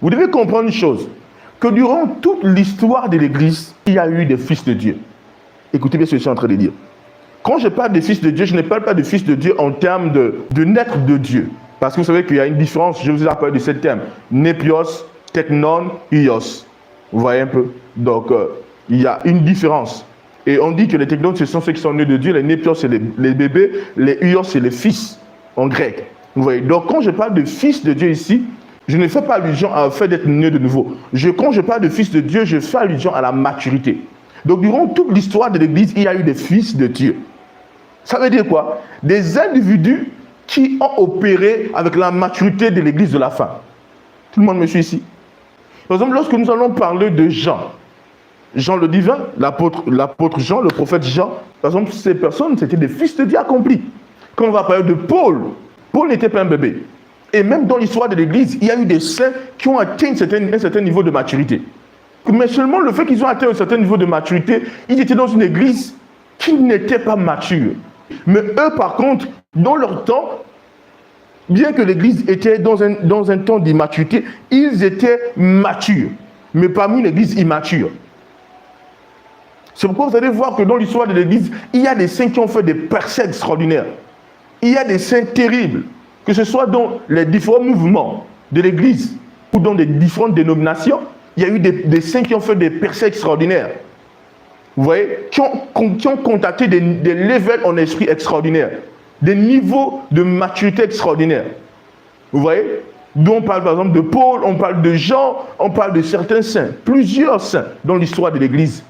Vous devez comprendre une chose, que durant toute l'histoire de l'Église, il y a eu des fils de Dieu. Écoutez bien ce que je suis en train de dire. Quand je parle de fils de Dieu, je ne parle pas de fils de Dieu en termes de naître de Dieu. Parce que vous savez qu'il y a une différence, je vous ai parlé de ce terme. Népios, teknon, ios. Vous voyez un peu? Donc, il y a une différence. Et on dit que les teknon, ce sont ceux qui sont nés de Dieu. Les népios, c'est les bébés. Les ios, c'est les fils, en grec. Vous voyez? Donc, quand je parle de fils de Dieu ici, je ne fais pas allusion au fait d'être né de nouveau. Quand je parle de fils de Dieu, je fais allusion à la maturité. Donc, durant toute l'histoire de l'Église, il y a eu des fils de Dieu. Ça veut dire quoi? Des individus qui ont opéré avec la maturité de l'Église de la fin. Tout le monde me suit ici? Par exemple, lorsque nous allons parler de Jean, Jean le divin, l'apôtre Jean, le prophète Jean, par exemple, ces personnes, c'était des fils de Dieu accomplis. Quand on va parler de Paul, Paul n'était pas un bébé. Et même dans l'histoire de l'Église, il y a eu des saints qui ont atteint un certain niveau de maturité. Mais seulement le fait qu'ils ont atteint un certain niveau de maturité, ils étaient dans une Église qui n'était pas mature. Mais eux, par contre, dans leur temps, bien que l'Église était dans un temps d'immaturité, ils étaient matures. Mais parmi une Église immature. C'est pourquoi vous allez voir que dans l'histoire de l'Église, il y a des saints qui ont fait des percées extraordinaires. Il y a des saints terribles, que ce soit dans les différents mouvements de l'Église ou dans les différentes dénominations. Il y a eu des saints qui ont fait des percées extraordinaires. Vous voyez, qui ont contacté des levels en esprit extraordinaires, des niveaux de maturité extraordinaires. Vous voyez, dont on parle par exemple de Paul, on parle de Jean, on parle de certains saints, plusieurs saints dans l'histoire de l'Église,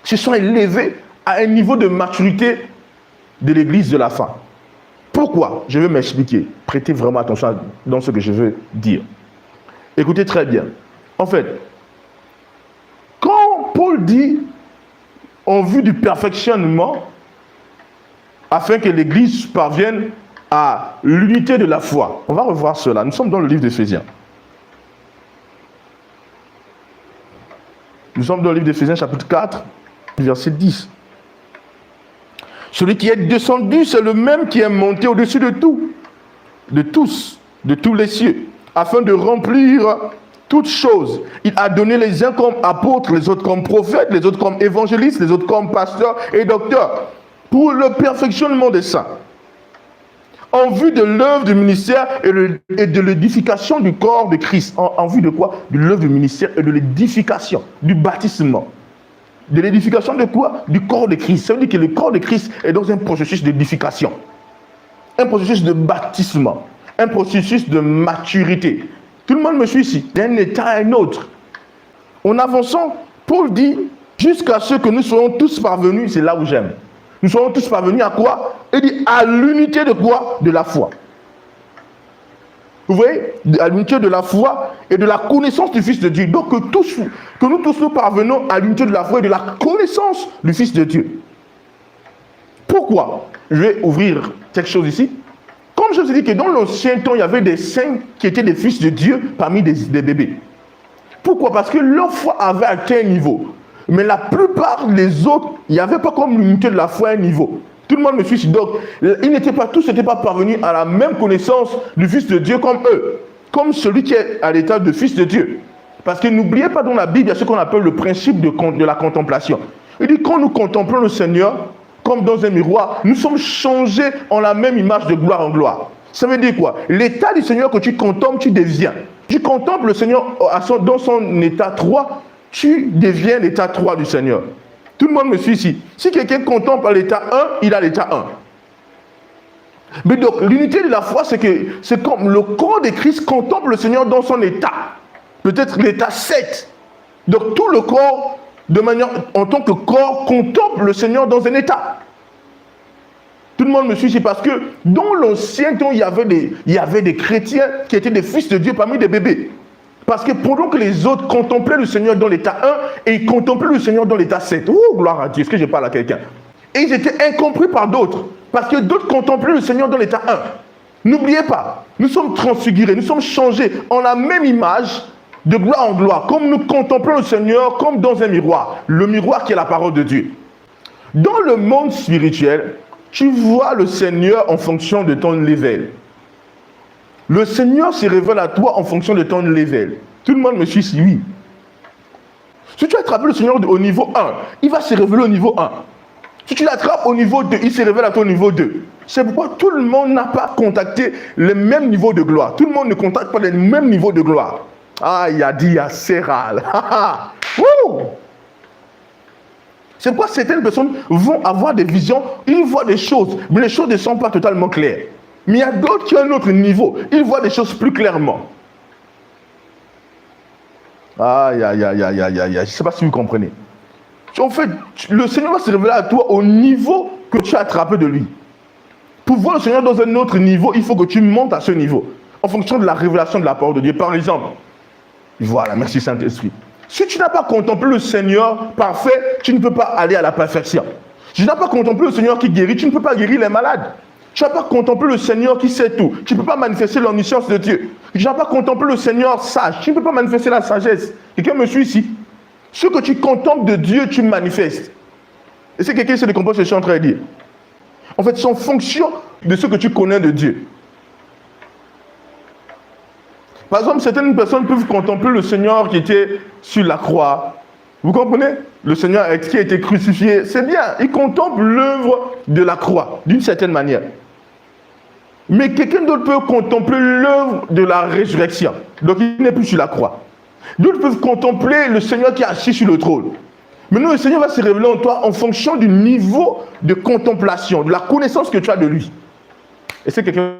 se sont élevés à un niveau de maturité de l'Église de la fin. Pourquoi? Je vais m'expliquer. Prêtez vraiment attention dans ce que je veux dire. Écoutez très bien. En fait, quand Paul dit en vue du perfectionnement, afin que l'Église parvienne à l'unité de la foi, on va revoir cela. Nous sommes dans le livre d'Éphésiens. Nous sommes dans le livre d'Éphésiens, chapitre 4, verset 10. Celui qui est descendu, c'est le même qui est monté au-dessus de tout, de tous les cieux, afin de remplir toutes choses. Il a donné les uns comme apôtres, les autres comme prophètes, les autres comme évangélistes, les autres comme pasteurs et docteurs, pour le perfectionnement des saints, en vue de l'œuvre du ministère et de l'édification du corps de Christ. En vue de quoi? De l'œuvre du ministère et de l'édification, du baptisement. De l'édification de quoi? Du corps de Christ. Ça veut dire que le corps de Christ est dans un processus d'édification, un processus de baptisement, un processus de maturité. Tout le monde me suit ici, d'un état à un autre. En avançant, Paul dit, jusqu'à ce que nous soyons tous parvenus, c'est là où j'aime. Nous serons tous parvenus à quoi? Il dit à l'unité de quoi? De la foi. Vous voyez? À l'unité de la foi et de la connaissance du Fils de Dieu. Donc que nous tous nous parvenons à l'unité de la foi et de la connaissance du Fils de Dieu. Pourquoi? Je vais ouvrir quelque chose ici. Comme je vous ai dit que dans l'ancien temps, il y avait des saints qui étaient des fils de Dieu parmi des bébés. Pourquoi? Parce que leur foi avait atteint un niveau. Mais la plupart des autres, il n'y avait pas comme l'unité de la foi un niveau. Tout le monde me suit. Donc, tous n'étaient pas parvenus à la même connaissance du Fils de Dieu comme eux. Comme celui qui est à l'état de Fils de Dieu. Parce que n'oubliez pas, dans la Bible, il y a ce qu'on appelle le principe de la contemplation. Il dit, quand nous contemplons le Seigneur, comme dans un miroir, nous sommes changés en la même image de gloire en gloire. Ça veut dire quoi? L'état du Seigneur que tu contemples, tu deviens. Tu contemples le Seigneur dans son état 3, tu deviens l'état 3 du Seigneur. Tout le monde me suit ici. Si quelqu'un contemple à l'état 1, il a l'état 1. Mais donc, l'unité de la foi, c'est comme le corps de Christ contemple le Seigneur dans son état. Peut-être l'état 7. Donc, tout le corps, de manière, en tant que corps, contemple le Seigneur dans un état. Tout le monde me suit ici parce que dans l'ancien temps, il y avait des chrétiens qui étaient des fils de Dieu parmi des bébés. Parce que pendant que les autres contemplaient le Seigneur dans l'état 1 et ils contemplaient le Seigneur dans l'état 7. Oh, gloire à Dieu, est-ce que je parle à quelqu'un? Et ils étaient incompris par d'autres. Parce que d'autres contemplaient le Seigneur dans l'état 1. N'oubliez pas, nous sommes transfigurés, nous sommes changés en la même image de gloire en gloire. Comme nous contemplons le Seigneur comme dans un miroir. Le miroir qui est la parole de Dieu. Dans le monde spirituel, tu vois le Seigneur en fonction de ton level. Le Seigneur se révèle à toi en fonction de ton level. Tout le monde me suit ici, oui. Si tu attrapes le Seigneur au niveau 1, il va se révéler au niveau 1. Si tu l'attrapes au niveau 2, il se révèle à toi au niveau 2. C'est pourquoi tout le monde n'a pas contacté le même niveau de gloire. Tout le monde ne contacte pas le même niveau de gloire. Ah, il a dit, il y a Séral. C'est pourquoi certaines personnes vont avoir des visions, ils voient des choses, mais les choses ne sont pas totalement claires. Mais il y a d'autres qui ont un autre niveau, ils voient des choses plus clairement. Aïe, aïe, aïe, aïe, aïe, aïe, je ne sais pas si vous comprenez. En fait, le Seigneur va se révéler à toi au niveau que tu as attrapé de lui. Pour voir le Seigneur dans un autre niveau, il faut que tu montes à ce niveau, en fonction de la révélation de la parole de Dieu. Par exemple, voilà, merci Saint-Esprit. Si tu n'as pas contemplé le Seigneur parfait, tu ne peux pas aller à la perfection. Si tu n'as pas contemplé le Seigneur qui guérit, tu ne peux pas guérir les malades. Tu n'as pas contemplé le Seigneur qui sait tout. Tu ne peux pas manifester l'omniscience de Dieu. Tu n'as pas contemplé le Seigneur sage. Tu ne peux pas manifester la sagesse. Quelqu'un me suit ici? Ce que tu contemples de Dieu, tu manifestes. Et c'est quelqu'un qui se décompose ce que je suis en train de dire. En fait, c'est en fonction de ce que tu connais de Dieu. Par exemple, certaines personnes peuvent contempler le Seigneur qui était sur la croix. Vous comprenez? Le Seigneur qui a été crucifié, c'est bien. Il contemple l'œuvre de la croix, d'une certaine manière. Mais quelqu'un d'autre peut contempler l'œuvre de la résurrection. Donc, il n'est plus sur la croix. D'autres peuvent contempler le Seigneur qui est assis sur le trône. Maintenant, le Seigneur va se révéler en toi en fonction du niveau de contemplation, de la connaissance que tu as de lui. Et c'est quelqu'un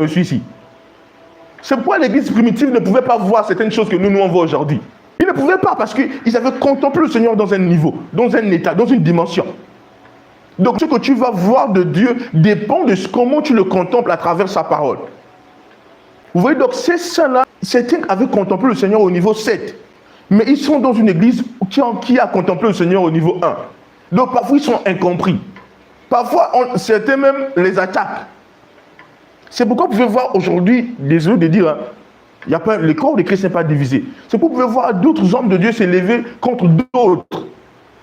qui suis ici. C'est pourquoi l'église primitive ne pouvait pas voir certaines choses que nous on voit aujourd'hui. Ils ne pouvaient pas parce qu'ils avaient contemplé le Seigneur dans un niveau, dans un état, dans une dimension. Donc ce que tu vas voir de Dieu dépend de comment tu le contemples à travers sa parole. Vous voyez, donc ces saints-là, certains avaient contemplé le Seigneur au niveau 7. Mais ils sont dans une église qui a contemplé le Seigneur au niveau 1. Donc parfois ils sont incompris. Parfois certains même les attaquent. C'est pourquoi vous pouvez voir aujourd'hui, désolé de dire, il y a pas, le corps de Christ n'est pas divisé. C'est pourquoi vous pouvez voir d'autres hommes de Dieu s'élever contre d'autres.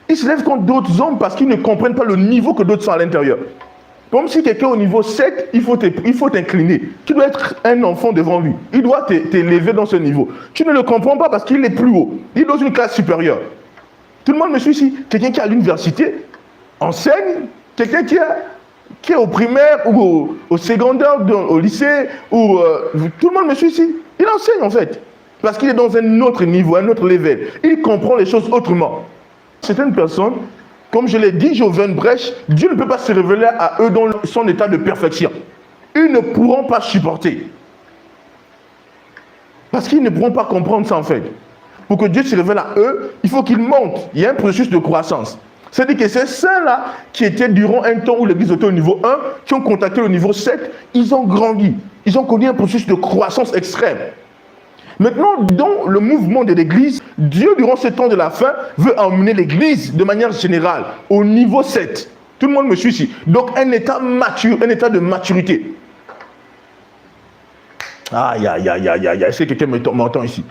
Ils se lèvent contre d'autres hommes parce qu'ils ne comprennent pas le niveau que d'autres sont à l'intérieur. Comme si quelqu'un au niveau 7, il faut t'incliner. Tu dois être un enfant devant lui. Il doit t'élever dans ce niveau. Tu ne le comprends pas parce qu'il est plus haut. Il est dans une classe supérieure. Tout le monde me suit ici. Quelqu'un qui est à l'université enseigne. Quelqu'un qui est au primaire ou au secondaire, au lycée, ou tout le monde me suit ici. Il enseigne en fait. Parce qu'il est dans un autre niveau, un autre level. Il comprend les choses autrement. Certaines personnes, comme je l'ai dit, j'ai ouvert une brèche, Dieu ne peut pas se révéler à eux dans son état de perfection. Ils ne pourront pas supporter. Parce qu'ils ne pourront pas comprendre ça en fait. Pour que Dieu se révèle à eux, il faut qu'ils montent. Il y a un processus de croissance. C'est-à-dire que ces saints-là, qui étaient durant un temps où l'église était au niveau 1, qui ont contacté le niveau 7, ils ont grandi. Ils ont connu un processus de croissance extrême. Maintenant, dans le mouvement de l'église, Dieu, durant ce temps de la fin, veut emmener l'église de manière générale au niveau 7. Tout le monde me suit ici. Donc, un état mature, un état de maturité. Aïe, aïe, aïe, aïe, aïe, est-ce que quelqu'un m'entend ici?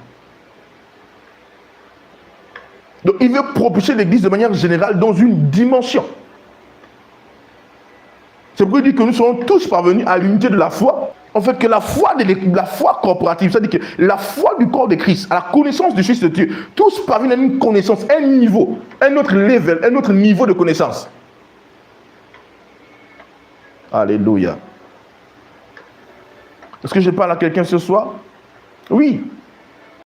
Donc, il veut propulser l'église de manière générale dans une dimension. C'est pourquoi il dit que nous serons tous parvenus à l'unité de la foi. En fait, que la foi corporative, c'est-à-dire que la foi du corps de Christ, à la connaissance du Fils de Dieu, tous parviennent à une connaissance, un niveau, un autre level, un autre niveau de connaissance. Alléluia. Est-ce que je parle à quelqu'un ce soir? Oui.